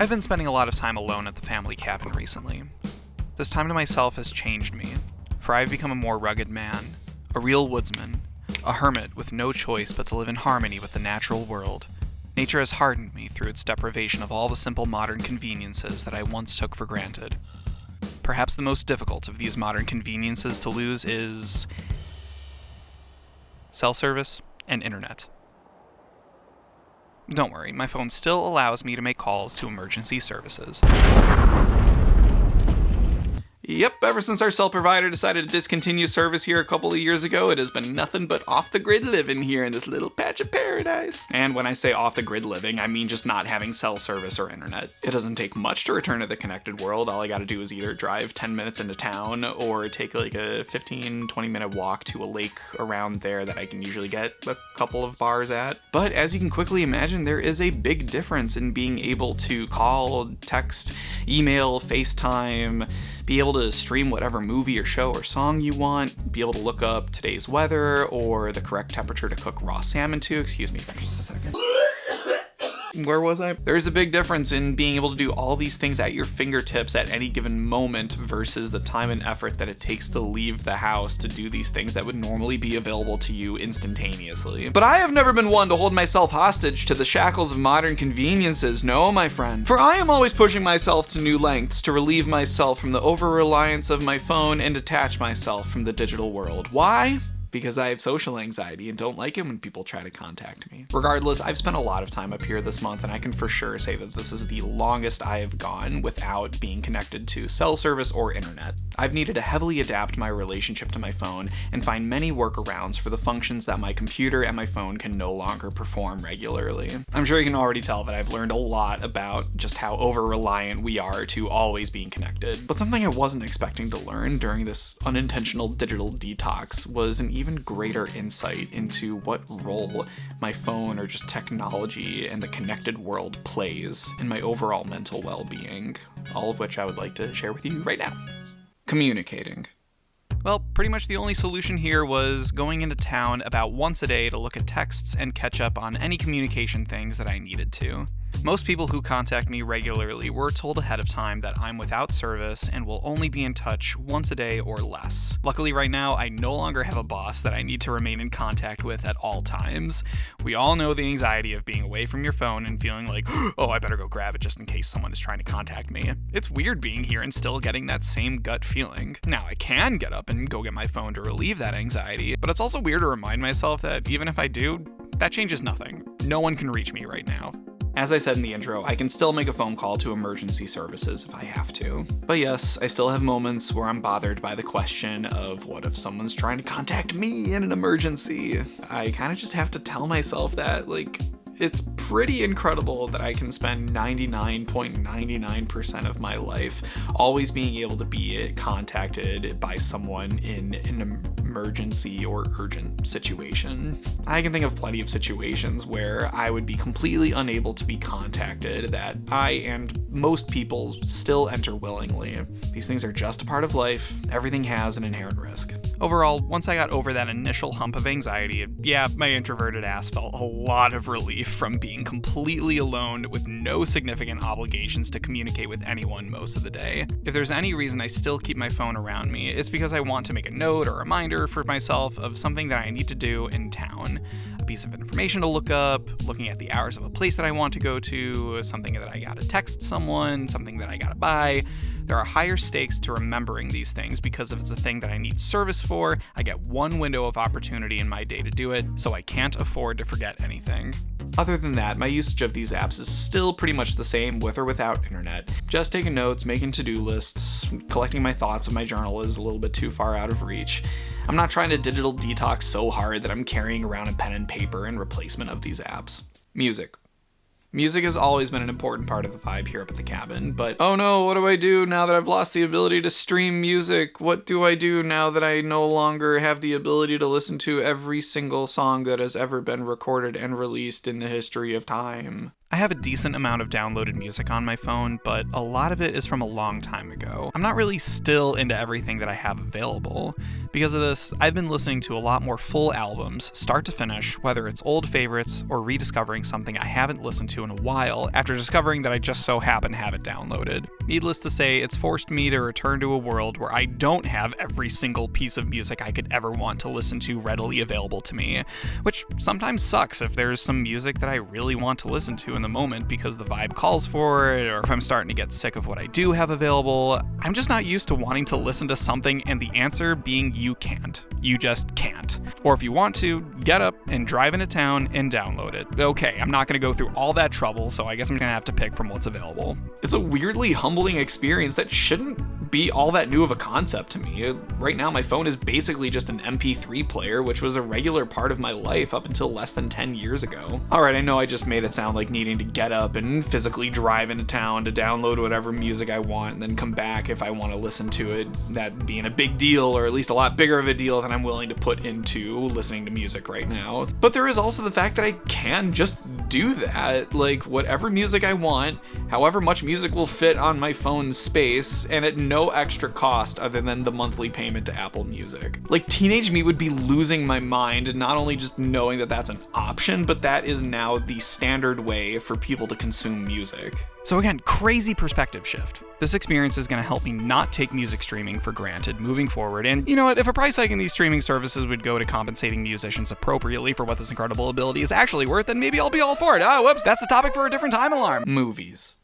I've been spending a lot of time alone at the family cabin recently. This time to myself has changed me, for I've become a more rugged man, a real woodsman, a hermit with no choice but to live in harmony with the natural world. Nature has hardened me through its deprivation of all the simple modern conveniences that I once took for granted. Perhaps the most difficult of these modern conveniences to lose is cell service and internet. Don't worry, my phone still allows me to make calls to emergency services. Yep, ever since our cell provider decided to discontinue service here a couple of years ago, it has been nothing but off-the-grid living here in this little patch of paradise. And when I say off-the-grid living, I mean just not having cell service or internet. It doesn't take much to return to the connected world. All I gotta do is either drive 10 minutes into town or take like a 15-20 minute walk to a lake around there that I can usually get a couple of bars at. But as you can quickly imagine, there is a big difference in being able to call, text, email, FaceTime, be able to stream whatever movie or show or song you want, be able to look up today's weather or the correct temperature to cook raw salmon to. Excuse me for just a second. Where was I? There's a big difference in being able to do all these things at your fingertips at any given moment versus the time and effort that it takes to leave the house to do these things that would normally be available to you instantaneously. But I have never been one to hold myself hostage to the shackles of modern conveniences, no, my friend. For I am always pushing myself to new lengths to relieve myself from the over-reliance of my phone and detach myself from the digital world. Why? Because I have social anxiety and don't like it when people try to contact me. Regardless, I've spent a lot of time up here this month, and I can for sure say that this is the longest I have gone without being connected to cell service or internet. I've needed to heavily adapt my relationship to my phone and find many workarounds for the functions that my computer and my phone can no longer perform regularly. I'm sure you can already tell that I've learned a lot about just how over-reliant we are to always being connected. But something I wasn't expecting to learn during this unintentional digital detox was an even greater insight into what role my phone or just technology and the connected world plays in my overall mental well-being, all of which I would like to share with you right now. Communicating. Well, pretty much the only solution here was going into town about once a day to look at texts and catch up on any communication things that I needed to. Most people who contact me regularly were told ahead of time that I'm without service and will only be in touch once a day or less. Luckily right now, I no longer have a boss that I need to remain in contact with at all times. We all know the anxiety of being away from your phone and feeling like, oh, I better go grab it just in case someone is trying to contact me. It's weird being here and still getting that same gut feeling. Now, I can get up and go get my phone to relieve that anxiety, but it's also weird to remind myself that even if I do, that changes nothing. No one can reach me right now. As I said in the intro, I can still make a phone call to emergency services if I have to. But yes, I still have moments where I'm bothered by the question of what if someone's trying to contact me in an emergency? I kind of just have to tell myself that, it's pretty incredible that I can spend 99.99% of my life always being able to be contacted by someone in an emergency or urgent situation. I can think of plenty of situations where I would be completely unable to be contacted that I and most people still enter willingly. These things are just a part of life. Everything has an inherent risk. Overall, once I got over that initial hump of anxiety, yeah, my introverted ass felt a lot of relief from being completely alone with no significant obligations to communicate with anyone most of the day. If there's any reason I still keep my phone around me, it's because I want to make a note or reminder for myself of something that I need to do in town. A piece of information to look up, looking at the hours of a place that I want to go to, something that I gotta text someone, something that I gotta buy. There are higher stakes to remembering these things because if it's a thing that I need service for, I get one window of opportunity in my day to do it, so I can't afford to forget anything. Other than that, my usage of these apps is still pretty much the same with or without internet. Just taking notes, making to-do lists, collecting my thoughts in my journal is a little bit too far out of reach. I'm not trying to digital detox so hard that I'm carrying around a pen and paper in replacement of these apps. Music. Music has always been an important part of the vibe here up at the cabin, but oh no, what do I do now that I've lost the ability to stream music? What do I do now that I no longer have the ability to listen to every single song that has ever been recorded and released in the history of time? I have a decent amount of downloaded music on my phone, but a lot of it is from a long time ago. I'm not really still into everything that I have available. Because of this, I've been listening to a lot more full albums, start to finish, whether it's old favorites or rediscovering something I haven't listened to in a while after discovering that I just so happen to have it downloaded. Needless to say, it's forced me to return to a world where I don't have every single piece of music I could ever want to listen to readily available to me, which sometimes sucks if there's some music that I really want to listen to in the moment because the vibe calls for it, or if I'm starting to get sick of what I do have available. I'm just not used to wanting to listen to something and the answer being you can't. You just can't. Or if you want to, get up and drive into town and download it. Okay, I'm not going to go through all that trouble, so I guess I'm going to have to pick from what's available. It's a weirdly humbling experience that shouldn't be all that new of a concept to me. Right now, my phone is basically just an MP3 player, which was a regular part of my life up until less than 10 years ago. Alright, I know I just made it sound like needing to get up and physically drive into town to download whatever music I want and then come back if I want to listen to it, that being a big deal, or at least a lot bigger of a deal than I'm willing to put into listening to music right now. But there is also the fact that I can just do that, like whatever music I want, however much music will fit on my phone's space, and at no extra cost other than the monthly payment to Apple Music. Like, teenage me would be losing my mind, not only just knowing that that's an option, but that is now the standard way for people to consume music. So again, crazy perspective shift. This experience is going to help me not take music streaming for granted moving forward, and you know what, if a price hike in these streaming services would go to compensating musicians appropriately for what this incredible ability is actually worth, then maybe I'll be all for it. Whoops, that's a topic for a different time alarm. Movies.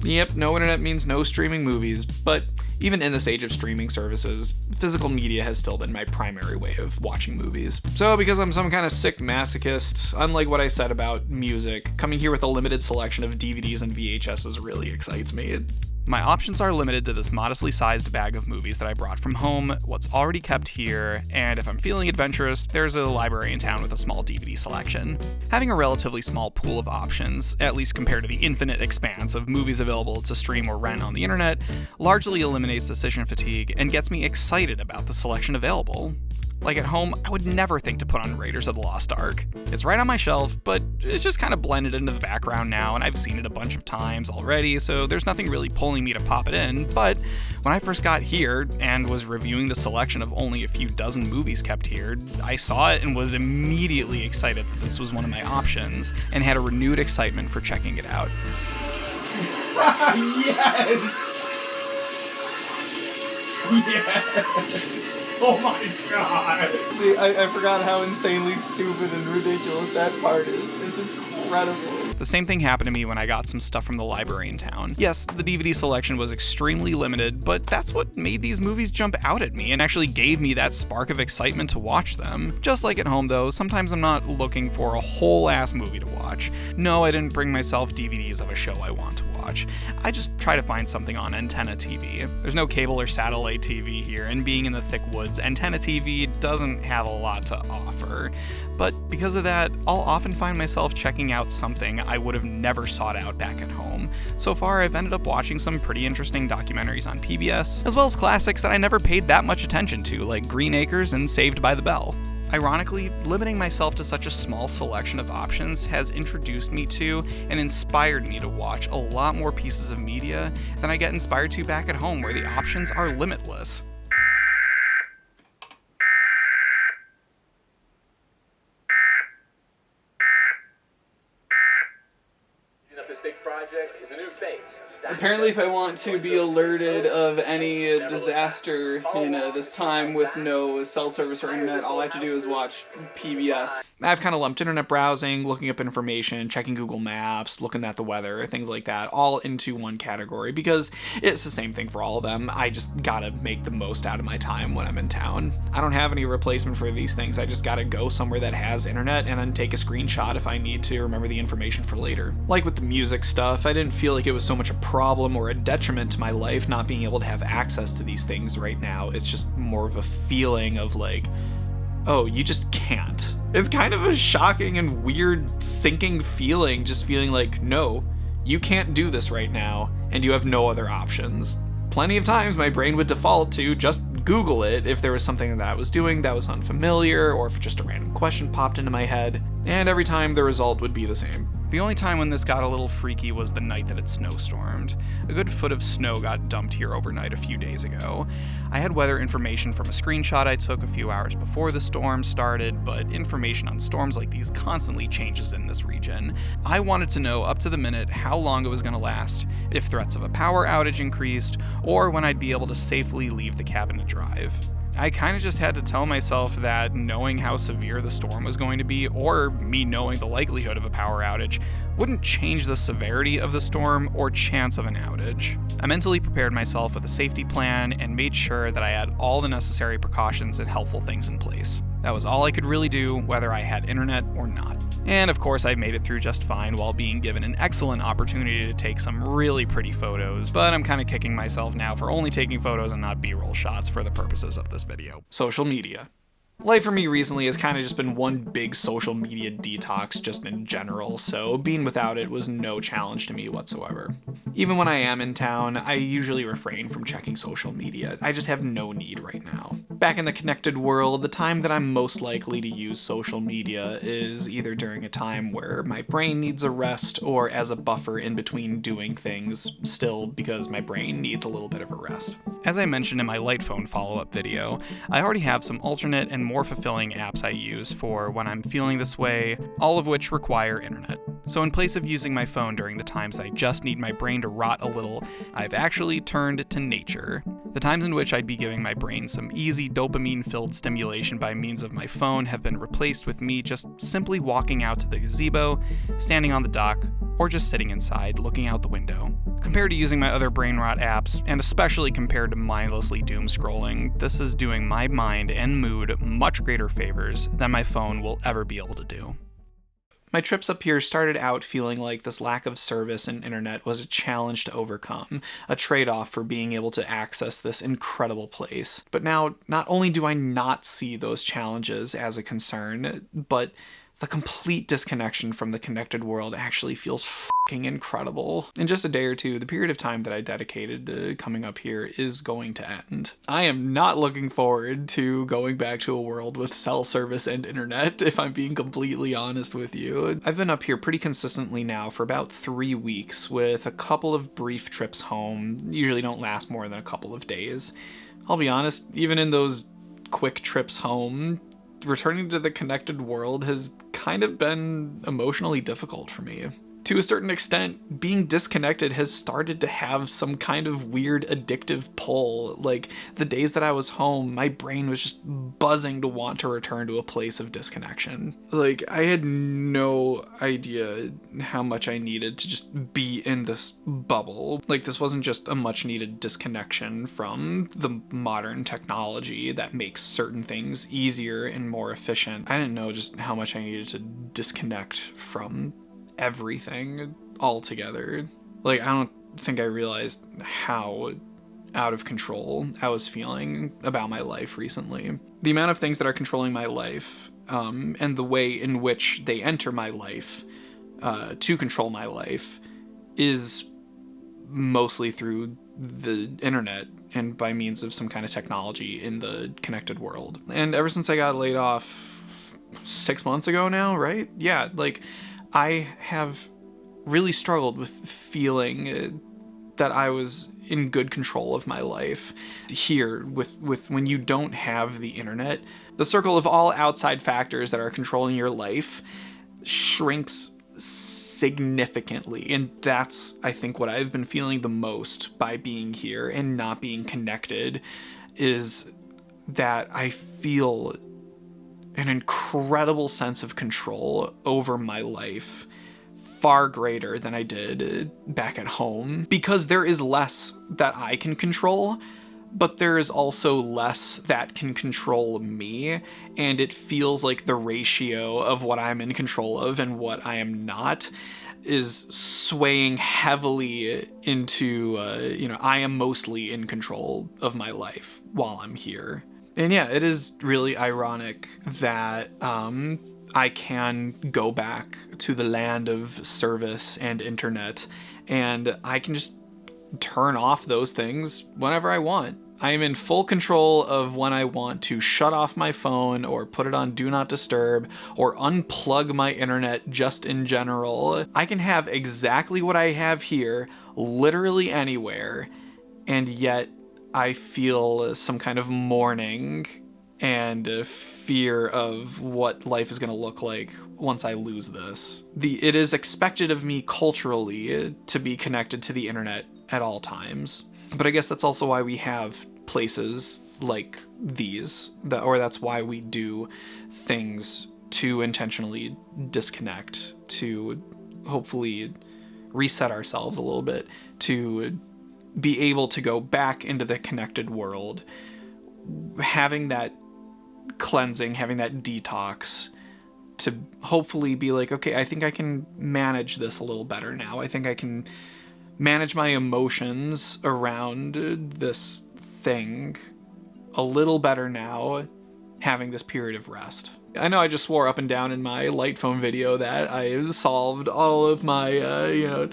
Yep, no internet means no streaming movies, but even in this age of streaming services, physical media has still been my primary way of watching movies. So because I'm some kind of sick masochist, unlike what I said about music, coming here with a limited selection of DVDs and VHSs really excites me. My options are limited to this modestly sized bag of movies that I brought from home, what's already kept here, and if I'm feeling adventurous, there's a library in town with a small DVD selection. Having a relatively small pool of options, at least compared to the infinite expanse of movies available to stream or rent on the internet, largely eliminates decision fatigue and gets me excited about the selection available. Like at home, I would never think to put on Raiders of the Lost Ark. It's right on my shelf, but it's just kind of blended into the background now, and I've seen it a bunch of times already, so there's nothing really pulling me to pop it in. But when I first got here and was reviewing the selection of only a few dozen movies kept here, I saw it and was immediately excited that this was one of my options, and had a renewed excitement for checking it out. Yes! Yes! Oh my god! See, I forgot how insanely stupid and ridiculous that part is. It's incredible. The same thing happened to me when I got some stuff from the library in town. Yes, the DVD selection was extremely limited, but that's what made these movies jump out at me and actually gave me that spark of excitement to watch them. Just like at home though, sometimes I'm not looking for a whole ass movie to watch. No, I didn't bring myself DVDs of a show I want to watch. I just try to find something on antenna TV. There's no cable or satellite TV here, and being in the thick woods, antenna TV doesn't have a lot to offer. But because of that, I'll often find myself checking out something I would have never sought out back at home. So far, I've ended up watching some pretty interesting documentaries on PBS, as well as classics that I never paid that much attention to, like Green Acres and Saved by the Bell. Ironically, limiting myself to such a small selection of options has introduced me to and inspired me to watch a lot more pieces of media than I get inspired to back at home, where the options are limitless. Apparently, if I want to be alerted of any disaster in this time with no cell service or internet, all I have to do is watch PBS. I've kind of lumped internet browsing, looking up information, checking Google Maps, looking at the weather, things like that, all into one category because it's the same thing for all of them. I just gotta make the most out of my time when I'm in town. I don't have any replacement for these things. I just gotta go somewhere that has internet and then take a screenshot if I need to remember the information for later. Like with the music stuff, I didn't feel like it was so much a problem or a detriment to my life not being able to have access to these things right now. It's just more of a feeling of like, oh, you just can't. It's kind of a shocking and weird sinking feeling, just feeling like, no, you can't do this right now, and you have no other options. Plenty of times my brain would default to just Google it if there was something that I was doing that was unfamiliar, or if just a random question popped into my head, and every time the result would be the same. The only time when this got a little freaky was the night that it snowstormed. A good foot of snow got dumped here overnight a few days ago. I had weather information from a screenshot I took a few hours before the storm started, but information on storms like these constantly changes in this region. I wanted to know up to the minute how long it was going to last, if threats of a power outage increased, or when I'd be able to safely leave the cabin to drive. I kind of just had to tell myself that knowing how severe the storm was going to be, or me knowing the likelihood of a power outage, wouldn't change the severity of the storm or chance of an outage. I mentally prepared myself with a safety plan and made sure that I had all the necessary precautions and helpful things in place. That was all I could really do, whether I had internet or not. And of course, I made it through just fine while being given an excellent opportunity to take some really pretty photos, but I'm kind of kicking myself now for only taking photos and not B-roll shots for the purposes of this video. Social media. Life for me recently has kind of just been one big social media detox just in general, so being without it was no challenge to me whatsoever. Even when I am in town, I usually refrain from checking social media. I just have no need right now. Back in the connected world, the time that I'm most likely to use social media is either during a time where my brain needs a rest or as a buffer in between doing things, still because my brain needs a little bit of a rest. As I mentioned in my light phone follow-up video, I already have some alternate and more fulfilling apps I use for when I'm feeling this way, all of which require internet. So in place of using my phone during the times I just need my brain to rot a little, I've actually turned to nature. The times in which I'd be giving my brain some easy dopamine-filled stimulation by means of my phone have been replaced with me just simply walking out to the gazebo, standing on the dock, or just sitting inside looking out the window. Compared to using my other brain rot apps, and especially compared to mindlessly doom scrolling, this is doing my mind and mood much greater favors than my phone will ever be able to do. My trips up here started out feeling like this lack of service and internet was a challenge to overcome, a trade-off for being able to access this incredible place. But now, not only do I not see those challenges as a concern, but the complete disconnection from the connected world actually feels fucking incredible. In just a day or two, the period of time that I dedicated to coming up here is going to end. I am not looking forward to going back to a world with cell service and internet, if I'm being completely honest with you. I've been up here pretty consistently now for about 3 weeks, with a couple of brief trips home, usually don't last more than a couple of days. I'll be honest, even in those quick trips home, returning to the connected world has kind of been emotionally difficult for me. To a certain extent, being disconnected has started to have some kind of weird addictive pull. Like, the days that I was home, my brain was just buzzing to want to return to a place of disconnection. Like, I had no idea how much I needed to just be in this bubble. Like, this wasn't just a much needed disconnection from the modern technology that makes certain things easier and more efficient. I didn't know just how much I needed to disconnect from everything altogether. Like, I don't think I realized how out of control I was feeling about my life recently. The amount of things that are controlling my life, and the way in which they enter my life to control my life, is mostly through the internet and by means of some kind of technology in the connected world. And ever since I got laid off 6 months ago now, right? Yeah, like, I have really struggled with feeling that I was in good control of my life. Here, with when you don't have the internet, the circle of all outside factors that are controlling your life shrinks significantly. And that's, I think, what I've been feeling the most by being here and not being connected, is that I feel an incredible sense of control over my life, far greater than I did back at home, because there is less that I can control, but there is also less that can control me, and it feels like the ratio of what I'm in control of and what I am not is swaying heavily into, I am mostly in control of my life while I'm here. And yeah, it is really ironic that I can go back to the land of service and internet, and I can just turn off those things whenever I want. I am in full control of when I want to shut off my phone or put it on Do Not Disturb or unplug my internet just in general. I can have exactly what I have here, literally anywhere, and yet I feel some kind of mourning and a fear of what life is going to look like once I lose this. It is expected of me culturally to be connected to the internet at all times. But I guess that's also why we have places like these, or that's why we do things to intentionally disconnect, to hopefully reset ourselves a little bit, to be able to go back into the connected world, having that cleansing, having that detox, to hopefully be like, okay, I think I can manage this a little better now. I think I can manage my emotions around this thing a little better now, having this period of rest. I know I just swore up and down in my light phone video that I solved all of my,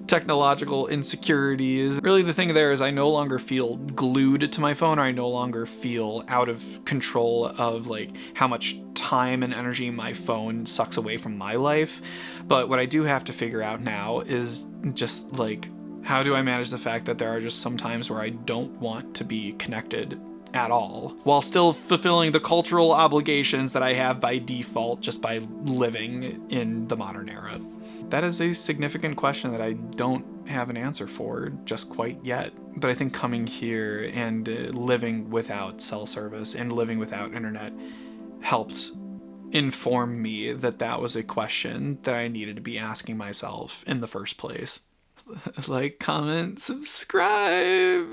technological insecurities. Really, the thing there is I no longer feel glued to my phone, or I no longer feel out of control of like how much time and energy my phone sucks away from my life. But what I do have to figure out now is just like, how do I manage the fact that there are just some times where I don't want to be connected at all, while still fulfilling the cultural obligations that I have by default just by living in the modern era? That is a significant question that I don't have an answer for just quite yet. But I think coming here and living without cell service and living without internet helped inform me that that was a question that I needed to be asking myself in the first place. Like, comment, subscribe.